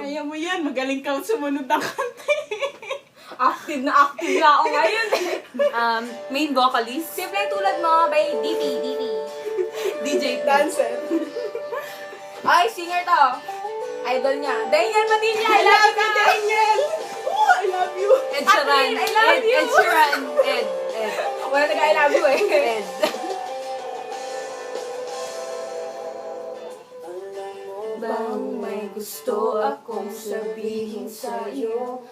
Kaya mo yan, magaling ka sumunod ng kante. Active na ako ngayon. Main vocalist. Simple tulad mo by DP. DJ Dancer. Ay, singer to. Idol niya. Daniel Padilla, I love you, Daniel! Oh, I love you! Ed Sheeran. I love you. Ed Sheeran. Ed. Wala nag-I love you eh. Ed. Bang may gusto akong sabihin sa'yo,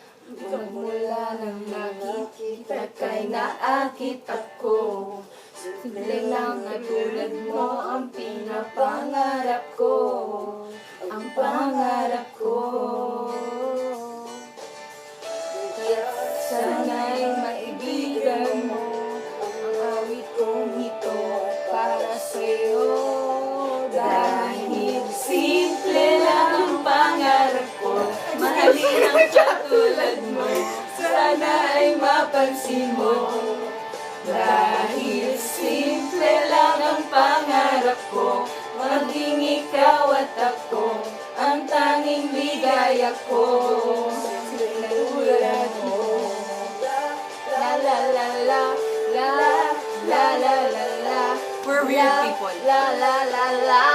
magmula nang nakikita kay naakit ako. Simple lang na tulad mo ang pinapangarap ko, ang pangarap ko. Kaya sana'y maibigan mo ang awit kong ito para sa'yo. Dahil simple lang ang pangarap ko, mahalin ang katulad mo, sana ay mapansin mo. Dahil simple lang ang pangarap ko, maging ikaw at ako, ang tanging ligaya ko. Tulad mo. La la la la la la la la la. We're weird people. La la la la.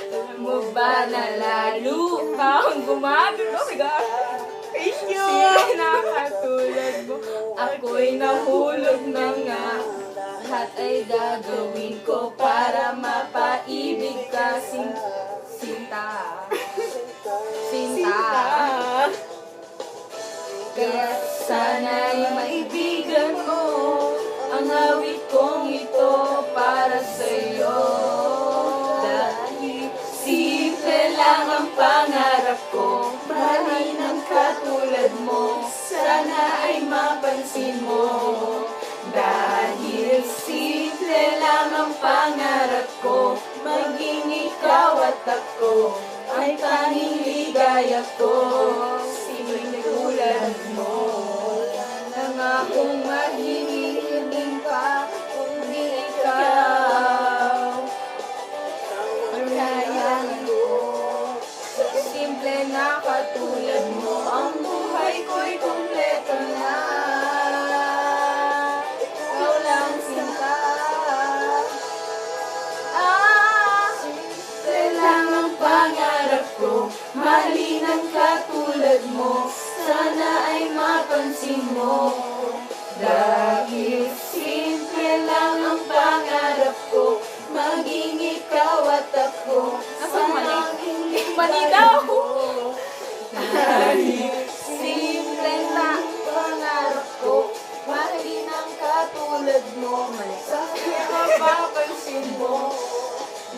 Alam mo ba na lalo kang gumagano? Oh my God. Thank you! Sino nakatulad mo? Ako'y nahulog na nga. Lahat ay gagawin ko para mapaibig ka, Sinta. Kaya sana'y maibigan mo ang awit kong ito para sa'yo. Dahil simple lang ang pangarap ko, mahalin ang katulad mo, sana ay mapansin mo. Dahil simple lang ang pangarap ko, maging ikaw at ako, ang tanging ligaya ko. Simple tulad mo, nangakong mahihiling ka, kundi ikaw ang kailangan ko. Simple na katulad mo, ang buhay ko'y kumpleto na. Ikaw lang, Sinta. Simple lang ang pangarap ko, mahalin ang katulad mo, sana ay mapansin mo. Dahil simple lang ang pangarap ko, maging ikaw at ako, sana mali daw. Dahil simple na pangarap ko, mahalin ang katulad mo, sana mapapansin mo.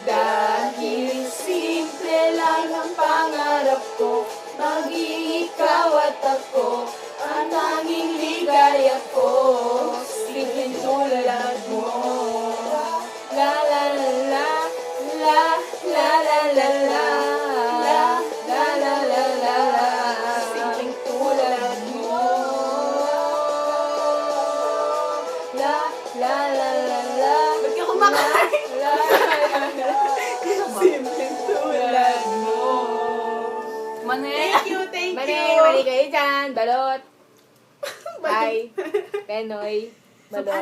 Dahil simple lang ang pangarap ko, maging ikaw at ako, ang tanging ligaya ko. Simple tulad mo. La la la la la la la la la la la la la la la. Simple tulad mo. La la la la la. Ba't ka kumakain? La la la la. Simple tulad mo. Manuel. Thank Mali you! kayo dyan. Balot. Bye. Penoy. Balot.